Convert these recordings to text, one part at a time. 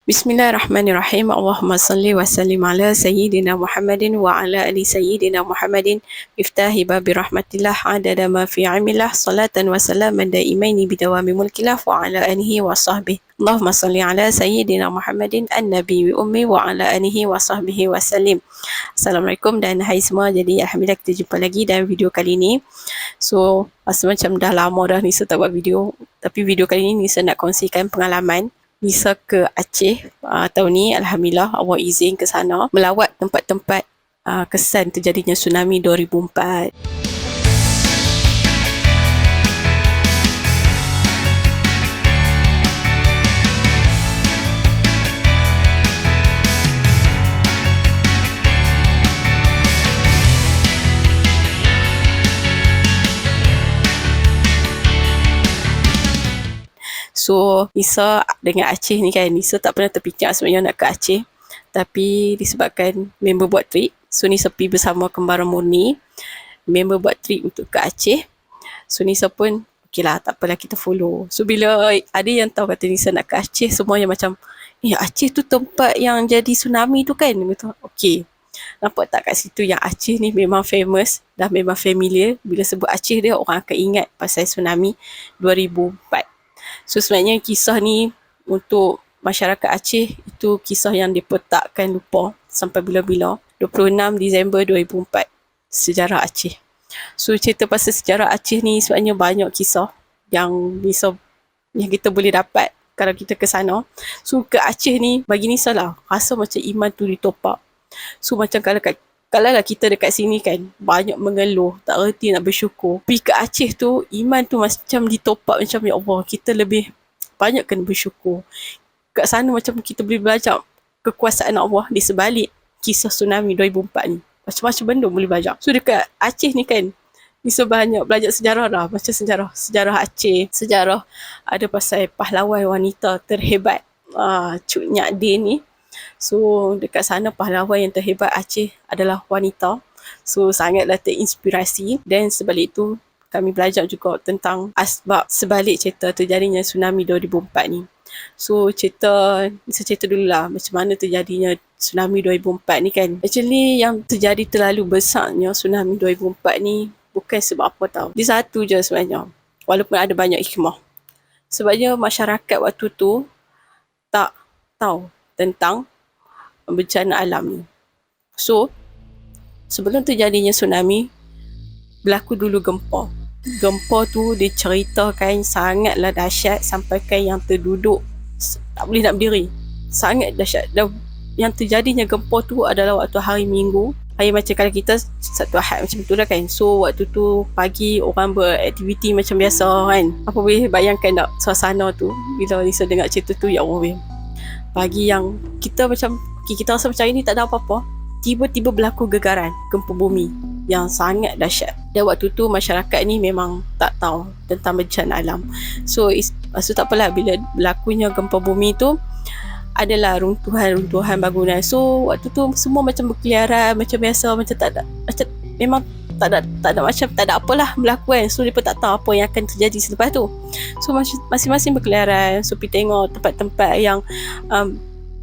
Bismillahirrahmanirrahim. Allahumma salli wa sallim ala Sayyidina Muhammadin wa ala ali Sayyidina Muhammadin iftahi babi rahmatillah adada ma fi amillah salatan wa salaman daimaini bidawami mulkillah wa ala alihi wa sahbihi. Allahumma salli ala Sayyidina Muhammadin an-nabi wa ummi wa ala alihi wa sahbihi wa sallim. Assalamualaikum dan hai semua. Jadi alhamdulillah kita jumpa lagi dalam video kali ini. So rasa macam dah lama dah Nisa tak buat video, tapi video kali ini Nisa nak kongsikan pengalaman Nisa ke Aceh tahun ni. Alhamdulillah Allah izin ke sana melawat tempat-tempat kesan terjadinya tsunami 2004. So Nisa dengan Aceh ni kan, Nisa tak pernah terfikir sebenarnya nak ke Aceh, tapi disebabkan member buat trip, so Nisa pergi bersama kembaran Murni. Member buat trip untuk ke Aceh, so Nisa pun okey lah, tak apalah kita follow. So bila ada yang tahu kata Nisa nak ke Aceh, semua yang macam Aceh tu tempat yang jadi tsunami tu kan, kata okey. Nampak tak kat situ yang Aceh ni memang famous, dah memang familiar. Bila sebut Aceh dia, orang akan ingat pasal tsunami 2004. So sebenarnya kisah ni untuk masyarakat Aceh itu kisah yang mereka takkan lupa sampai bila-bila. 26 Disember 2004, sejarah Aceh. So cerita pasal sejarah Aceh ni sebenarnya banyak kisah yang kita boleh dapat kalau kita ke sana. So ke Aceh ni bagi Nisa lah rasa macam iman tu ditopak. So macam kalau lah kita dekat sini kan banyak mengeluh, tak reti nak bersyukur. Pergi ke Aceh tu iman tu macam ditopak, macam ya Allah kita lebih banyak kena bersyukur. Kat sana macam kita boleh belajar kekuasaan Allah di sebalik kisah tsunami 2004 ni. Macam-macam benda boleh belajar. So dekat Aceh ni kan Nisa banyak belajar sejarah dah. Macam sejarah Aceh, sejarah ada pasal pahlawan wanita terhebat Cuk Nyak Din ni. So dekat sana pahlawan yang terhebat Aceh adalah wanita. So sangatlah terinspirasi. Dan sebalik itu kami belajar juga tentang asbab sebalik cerita terjadinya tsunami 2004 ni. So Nisa cerita dululah macam mana terjadinya tsunami 2004 ni kan. Actually yang terjadi terlalu besarnya tsunami 2004 ni bukan sebab apa tau. Dia satu je sebenarnya, walaupun ada banyak hikmah. Sebabnya masyarakat waktu tu tak tahu tentang bencana alam ni. So sebelum terjadinya tsunami berlaku dulu gempa. Gempa tu diceritakan sangatlah dahsyat sampai kan yang terduduk tak boleh nak berdiri. Sangat dahsyat. Dan yang terjadinya gempa tu adalah waktu hari Minggu. Hari macam kalau kita Sabtu Ahad macam tu lah kan. So waktu tu pagi orang beraktiviti macam biasa kan. Apa boleh bayangkan tak suasana tu bila Nisa dengar cerita tu, ya Allah. Pagi yang kita rasa macam ini tak ada apa-apa, tiba-tiba berlaku gegaran gempa bumi yang sangat dahsyat. Dan waktu tu masyarakat ni memang tak tahu tentang bencana alam. So tak apalah, bila berlakunya gempa bumi tu adalah runtuhan bangunan. So waktu tu semua macam berkeliaran macam biasa, macam tak ada apalah berlaku kan. So mereka tak tahu apa yang akan terjadi selepas tu. So masing-masing berkeliaran. So pergi tengok tempat-tempat yang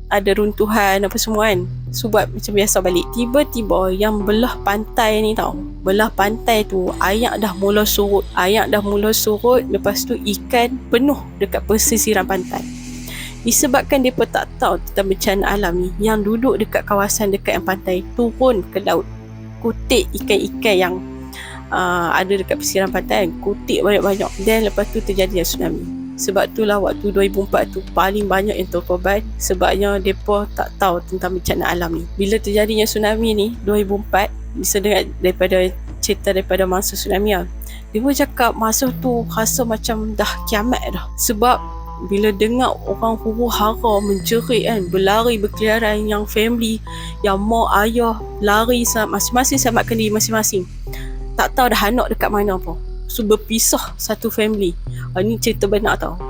ada runtuhan apa semua kan. So buat macam biasa balik. Tiba-tiba yang belah pantai ni tau, belah pantai tu air dah mula surut. Lepas tu ikan penuh dekat pesisiran pantai. Disebabkan mereka tak tahu tentang bencana alam ni, yang duduk dekat kawasan dekat yang pantai turun ke laut, kutip ikan-ikan yang ada dekat pesisiran pantai kan, kutip banyak-banyak. Dan lepas tu terjadi tsunami. Sebab itulah waktu 2004 tu paling banyak yang terkorban, sebabnya mereka tak tahu tentang bencana alam ni. Bila terjadinya tsunami ni 2004, bisa dengar daripada cerita daripada masa tsunami lah. Dia cakap masa tu rasa macam dah kiamat dah. Sebab bila dengar orang huru-hara menjerit kan, berlari berkeliaran, yang family, yang mak ayah lari masing-masing selamatkan diri masing-masing. Tak tahu dah anak dekat mana pun. So berpisah satu family. Ni cerita benar tau.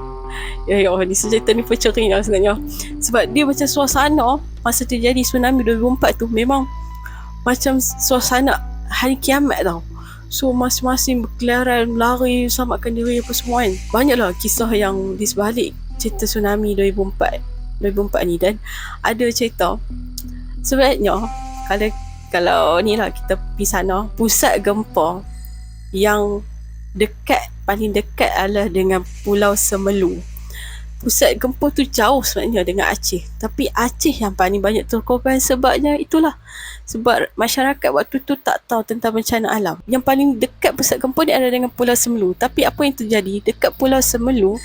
Ya ni cerita ni pencering lah sebenarnya. Sebab dia macam suasana masa terjadi tsunami 2004 tu memang macam suasana hari kiamat tau. So masing-masing berkeliaran, lari, selamatkan diri apa semua kan. Banyaklah kisah yang di sebalik cerita tsunami 2004 2004 ni. Dan ada cerita sebenarnya kalau ni lah kita pergi sana, pusat gempa yang paling dekat adalah dengan Pulau Semelu. Pusat gempa tu jauh sebenarnya dengan Aceh, tapi Aceh yang paling banyak terkorban. Sebabnya itulah, sebab masyarakat waktu tu tak tahu tentang bencana alam. Yang paling dekat pusat gempa ni adalah dengan Pulau Semelu. Tapi apa yang terjadi dekat Pulau Semelu,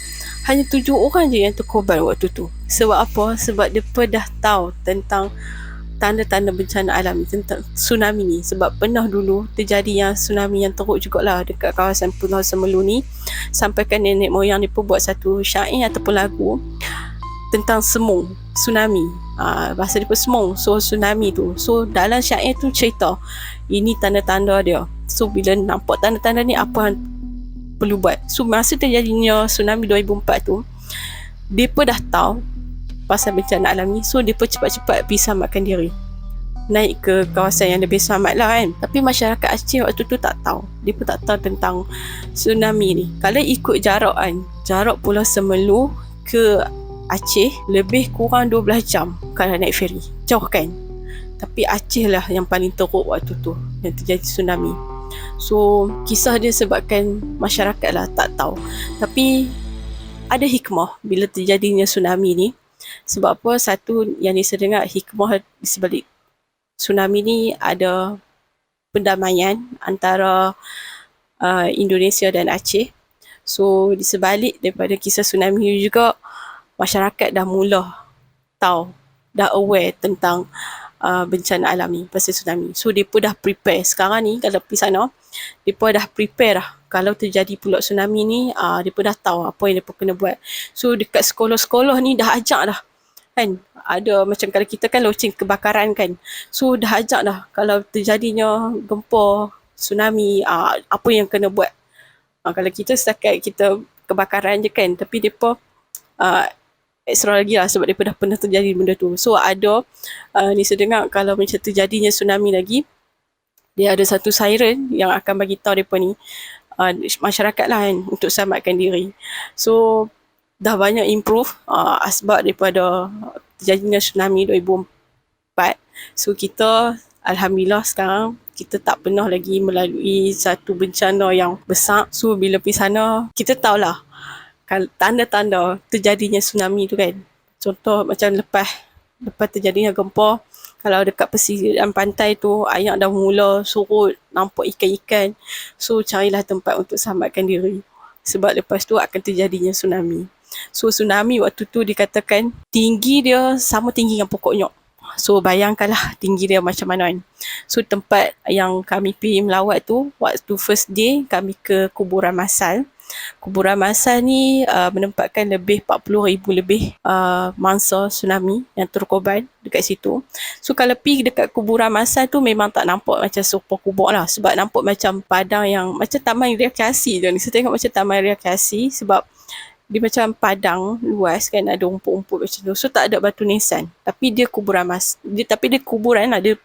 hanya 7 orang je yang terkorban waktu tu. Sebab apa? Sebab mereka dah tahu tentang tanda-tanda bencana alam, tentang tsunami ni. Sebab pernah dulu terjadi yang tsunami yang teruk jugalah dekat kawasan Pulau Semelu ni. Sampaikan nenek moyang mereka buat satu syair ataupun lagu tentang semung, tsunami. Bahasa dia pun semung, so tsunami tu. So dalam syair tu cerita ini tanda-tanda dia. So bila nampak tanda-tanda ni, apa perlu buat? So masa terjadinya tsunami 2004 tu, mereka dah tahu pasal bencana alam ni. So mereka cepat-cepat pergi selamatkan diri, naik ke kawasan yang lebih selamat lah kan. Tapi masyarakat Aceh waktu tu tak tahu. Mereka tak tahu tentang tsunami ni. Kalau ikut jarak Pulau Semelu ke Aceh lebih kurang 12 jam kalau naik feri. Jauh kan? Tapi Aceh lah yang paling teruk waktu tu yang terjadi tsunami. So kisah dia sebabkan masyarakat lah tak tahu. Tapi ada hikmah bila terjadinya tsunami ni. Sebab apa? Satu yang saya dengar, hikmah di sebalik tsunami ni ada pendamaian antara Indonesia dan Aceh. So di sebalik daripada kisah tsunami ni juga, masyarakat dah mula tahu, dah aware tentang bencana alam ni pasal tsunami. So mereka dah prepare. Sekarang ni kalau pergi sana, mereka dah prepare dah. Kalau terjadi pula tsunami ni, mereka dah tahu apa yang mereka kena buat. So dekat sekolah-sekolah ni dah ajak dah kan. Ada macam kalau kita kan loceng kebakaran kan. So dah ajak dah kalau terjadinya gempa, tsunami, apa yang kena buat. Kalau kita setakat kita kebakaran je kan. Tapi mereka extra lagi lah sebab mereka dah pernah terjadi benda tu. So ada ni saya dengar kalau macam terjadinya tsunami lagi, dia ada satu siren yang akan bagi tahu mereka ni masyarakat lah kan untuk selamatkan diri. So dah banyak improve asbab daripada terjadinya tsunami 2004. So kita alhamdulillah sekarang kita tak pernah lagi melalui satu bencana yang besar. So bila pergi sana kita tahulah tanda-tanda terjadinya tsunami tu kan. Contoh macam lepas terjadinya gempa, kalau dekat pesisir pantai tu air dah mula surut, nampak ikan-ikan. So carilah tempat untuk selamatkan diri. Sebab lepas tu akan terjadinya tsunami. So tsunami waktu tu dikatakan tinggi dia sama tinggi dengan pokok nyok. So bayangkanlah tinggi dia macam mana kan. So tempat yang kami pergi melawat tu, waktu first day kami ke kuburan massal. Kuburan massal ni menempatkan lebih 40,000 lebih mangsa tsunami yang terkorban dekat situ. So kalau pergi dekat kuburan massal tu memang tak nampak macam serupa kubur lah. Sebab nampak macam padang yang macam taman rekreasi je ni. Saya tengok macam taman rekreasi sebab dia macam padang luas kan, ada rumput-rumput macam tu. So tak ada batu nisan. Tapi dia kuburan tapi dia kuburan lah, dia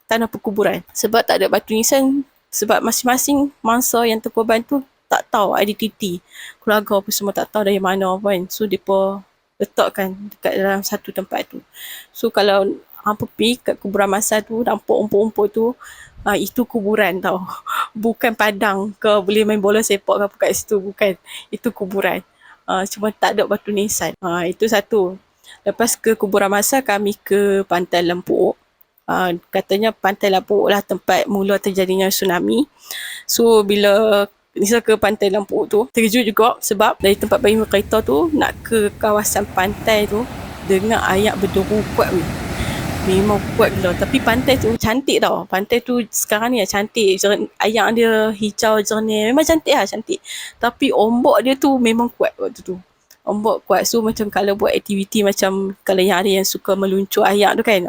tanah perkuburan. Sebab tak ada batu nisan, sebab masing-masing mangsa yang terkorban tu tak tahu identiti keluarga apa semua, tak tahu dari mana kan. So mereka letakkan dekat dalam satu tempat tu. So kalau hampa pergi kat kuburan massal tu, nampak rumput-rumput tu, itu kuburan tau. Bukan padang ke boleh main bola sepak ke apa kat situ, bukan. Itu kuburan. Cuma tak ada batu nisan. Itu satu. Lepas ke kuburan massal, kami ke Pantai Lempuk. Katanya Pantai Lempuk lah tempat mula terjadinya tsunami. So bila Nisa ke Pantai Lempuk tu, terkejut juga sebab dari tempat bayi kereta tu nak ke kawasan pantai tu dengar ayak berderu kuat weh. Memang kuat gila. Tapi pantai tu cantik tau. Pantai tu sekarang ni cantik. Ayak dia hijau jernih. Memang cantik lah, cantik. Tapi ombak dia tu memang kuat waktu tu. Ombak kuat. So macam kalau buat aktiviti macam kalau yang ada yang suka meluncur ayak tu kan,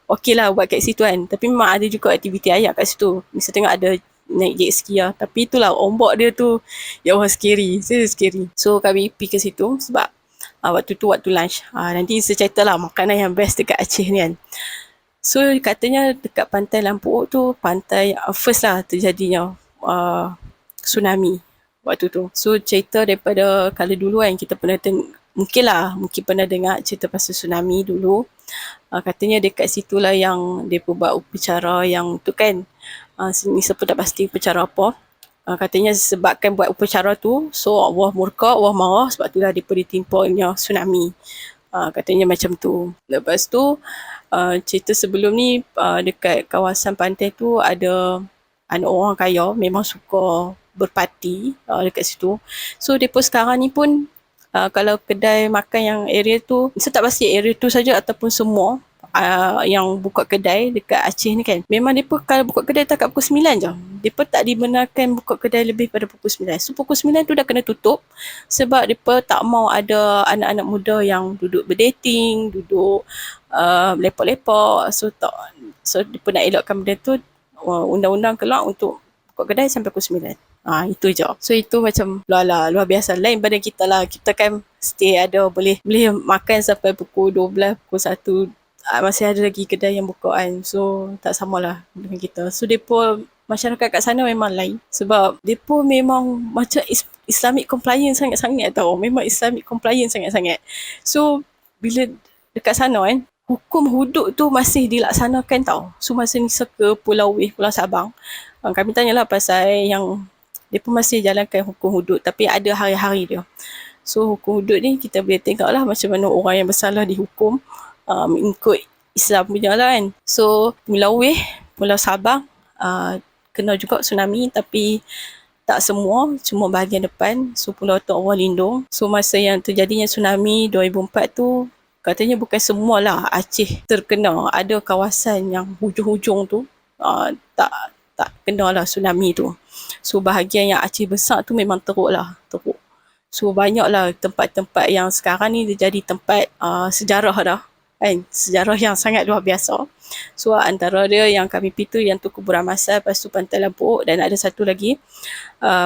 okey lah buat kat situ kan. Tapi memang ada juga aktiviti ayak kat situ. Misalnya tengok ada naik jet ski lah. Tapi itulah ombak dia tu, ya Allah, scary. Serius scary. So kami pergi ke situ sebab waktu tu waktu lunch. Nanti saya cerita lah makanan yang best dekat Aceh ni kan. So katanya dekat Pantai Lempuk tu pantai first lah terjadinya tsunami waktu tu. So cerita daripada kalau dulu kan kita pernah mungkin pernah dengar cerita pasal tsunami dulu. Katanya dekat situlah yang mereka buat upacara yang tu kan. Nisa pun tak pasti upacara apa. Katanya sebabkan buat upacara tu, so Allah murka, Allah marah, sebab itulah mereka ditimpanya tsunami. Katanya macam tu. Lepas tu, cerita sebelum ni, dekat kawasan pantai tu ada anak orang kaya, memang suka berparti dekat situ. So, mereka sekarang ni pun, kalau kedai makan yang area tu, saya tak pasti area tu saja ataupun semua yang buka kedai dekat Aceh ni kan. Memang mereka kalau buka kedai tak kat pukul 9 je. Mereka tak dibenarkan buka kedai lebih pada pukul 9. So pukul 9 tu dah kena tutup sebab mereka tak mau ada anak-anak muda yang duduk berdating, duduk lepak-lepak. So mereka nak elakkan benda tu, undang-undang keluar untuk buka kedai sampai pukul 9. Itu je. So itu macam luar biasa. Lain pada kita lah. Kita kan stay ada boleh makan sampai pukul 12, pukul 1. Masih ada lagi kedai yang buka kan. So tak samalah dengan kita. So mereka masyarakat kat sana memang lain. Sebab mereka memang macam Islamic compliant sangat-sangat tau. Memang Islamic compliant sangat-sangat. So bila dekat sana kan, hukum hudud tu masih dilaksanakan tau. So masa Nisa ke Pulau Sabang, kami tanyalah pasal yang mereka masih jalankan hukum hudud tapi ada hari-hari dia. So hukum hudud ni kita boleh tengok lah macam mana orang yang bersalah dihukum mengikut Islam punya lah kan. So Pulau Sabang kena juga tsunami tapi tak semua, cuma bahagian depan. So pulau tu Allah lindung. So masa yang terjadinya tsunami 2004 tu, katanya bukan semualah Aceh terkena. Ada kawasan yang hujung-hujung tu tak kena lah tsunami tu. So bahagian yang Aceh besar tu memang teruk. So banyaklah tempat-tempat yang sekarang ni dia jadi tempat sejarah dah kan, sejarah yang sangat luar biasa. So antara dia yang kami pergi tu yang tu Kuburan Masal, lepas tu Pantai Lampuk dan ada satu lagi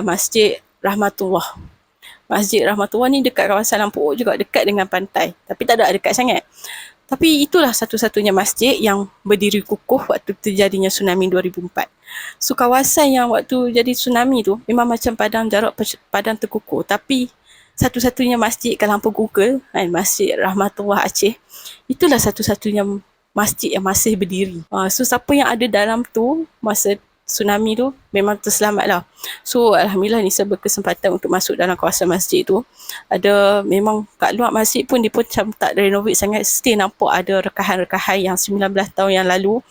Masjid Rahmatullah. Masjid Rahmatullah ni dekat kawasan Lampuk juga, dekat dengan pantai tapi tak ada dekat sangat. Tapi itulah satu-satunya masjid yang berdiri kukuh waktu terjadinya tsunami 2004. So kawasan yang waktu jadi tsunami tu memang macam padang terkukuh, tapi satu-satunya masjid kalau hampa Google kan, Masjid Rahmatullah Aceh, itulah satu-satunya masjid yang masih berdiri. So siapa yang ada dalam tu masa tsunami tu memang terselamat lah. So Alhamdulillah Nisa berkesempatan untuk masuk dalam kawasan masjid tu. Ada memang kat luar masjid pun dia pun macam tak renovate sangat, still nampak ada rekahan-rekahan yang 19 tahun yang lalu.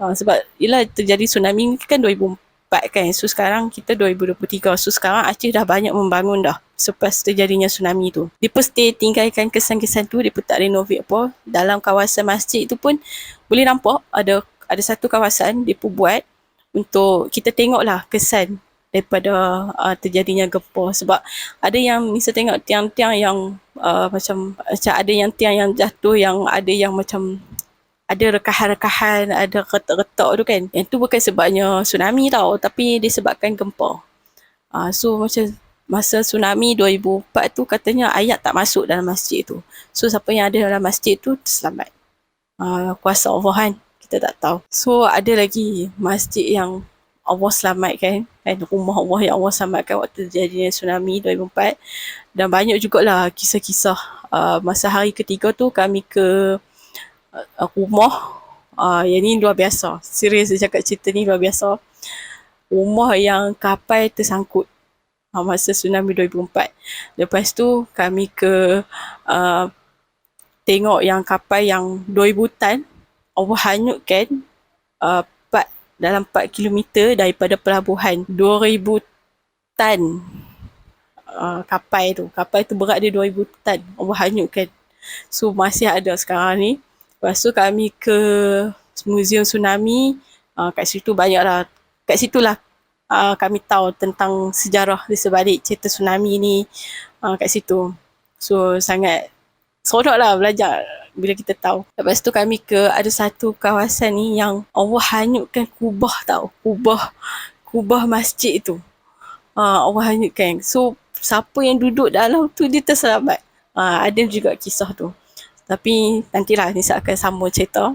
Sebab yelah terjadi tsunami kan 2004 kan. So sekarang kita 2023. So sekarang Aceh dah banyak membangun dah selepas terjadinya tsunami tu. Dia pun stay tinggalkan kesan-kesan tu, dia pun tak renovate apa. Dalam kawasan masjid tu pun boleh nampak ada satu kawasan dia pun buat untuk kita tengoklah kesan daripada terjadinya gempa. Sebab ada yang Nisa tengok tiang-tiang yang macam ada yang tiang yang jatuh, yang ada yang macam ada rekahan-rekahan, ada retak-retak tu kan. Yang tu bukan sebabnya tsunami tau, tapi disebabkan gempa. So macam masa tsunami 2004 tu katanya ayat tak masuk dalam masjid tu. So siapa yang ada dalam masjid tu selamat. Kuasa Allah kan, kita tak tahu. So ada lagi masjid yang Allah selamatkan kan, rumah Allah yang Allah selamatkan waktu terjadinya tsunami 2004. Dan banyak jugalah kisah-kisah. Masa hari ketiga tu kami ke rumah yang ni luar biasa. Serius saya cakap cerita ni luar biasa. Rumah yang kapal tersangkut masa tsunami 2004. Lepas tu kami ke tengok yang kapal yang 2000 tan Allah hanyutkan dalam 4 kilometer daripada pelabuhan. 2000 tan kapal tu berat dia 2000 tan Allah hanyutkan. So masih ada sekarang ni. Lepas tu kami ke Museum Tsunami. Kat situ banyaklah, kat situlah kami tahu tentang sejarah di sebalik cerita tsunami ni kat situ. So sangat seronok lah belajar bila kita tahu. Lepas tu kami ke ada satu kawasan ni yang Allah hanyutkan kubah tau. Kubah masjid tu. Allah hanyutkan. So siapa yang duduk dalam tu dia terselamat. Ada juga kisah tu. Tapi nantilah Nisa akan sambung cerita.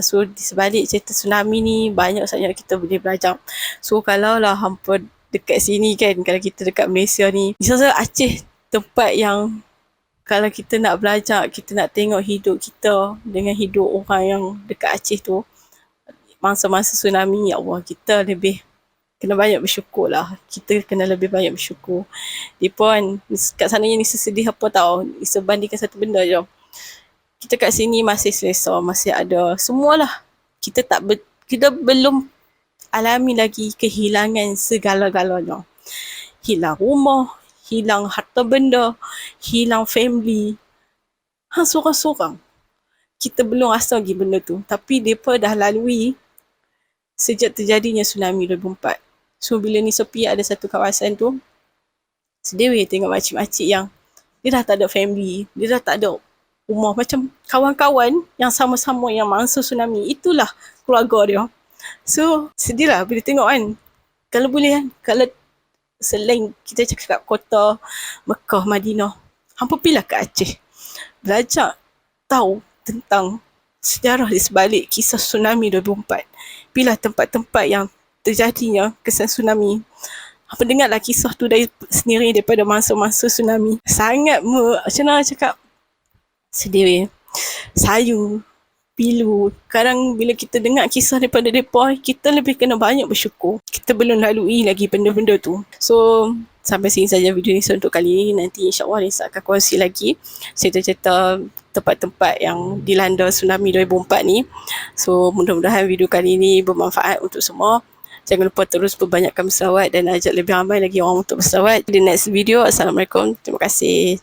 So di sebalik cerita tsunami ni banyak sangat kita boleh belajar. So kalau lah hampa dekat sini kan, kalau kita dekat Malaysia ni, Nisa rasa Aceh tempat yang kalau kita nak belajar, kita nak tengok hidup kita dengan hidup orang yang dekat Aceh tu, masa-masa tsunami, ya Allah, kita lebih kena banyak bersyukur lah. Kita kena lebih banyak bersyukur. Dia pun kat sana yang Nisa sedih apa tau, Nisa bandingkan satu benda je. Kita kat sini masih selesa, masih ada semualah. Kita belum alami lagi kehilangan segala-galanya. Hilang rumah, hilang harta benda, hilang family. Sorang-sorang. Kita belum rasa lagi benda tu. Tapi mereka dah lalui sejak terjadinya tsunami 2004. So bila Nisa pergi ada satu kawasan tu, sedih weh tengok makcik-makcik yang dia dah tak ada family, dia dah tak ada rumah. Macam kawan-kawan yang sama-sama yang mangsa tsunami, itulah keluarga dia. So sedih lah bila tengok kan. Kalau boleh kan, kalau selain kita cakap kota Mekah, Madinah, hampa pergilah ke Aceh. Belajar tahu tentang sejarah di sebalik kisah tsunami 2004. Pergilah tempat-tempat yang terjadinya kesan tsunami. Apa dengarlah kisah tu sendiri daripada masa-masa tsunami. Sangat macam mana cakap, sedih weh. Sayu, pilu. Sekarang bila kita dengar kisah daripada mereka, kita lebih kena banyak bersyukur. Kita belum lalui lagi benda-benda tu. So, sampai sini saja video Nisa untuk kali ini. Nanti insyaAllah Nisa akan kongsi lagi cerita-cerita tempat-tempat yang dilanda tsunami 2004 ni. So, mudah-mudahan video kali ini bermanfaat untuk semua. Jangan lupa terus perbanyakkan berselawat dan ajak lebih ramai lagi orang untuk berselawat. Di next video, Assalamualaikum. Terima kasih.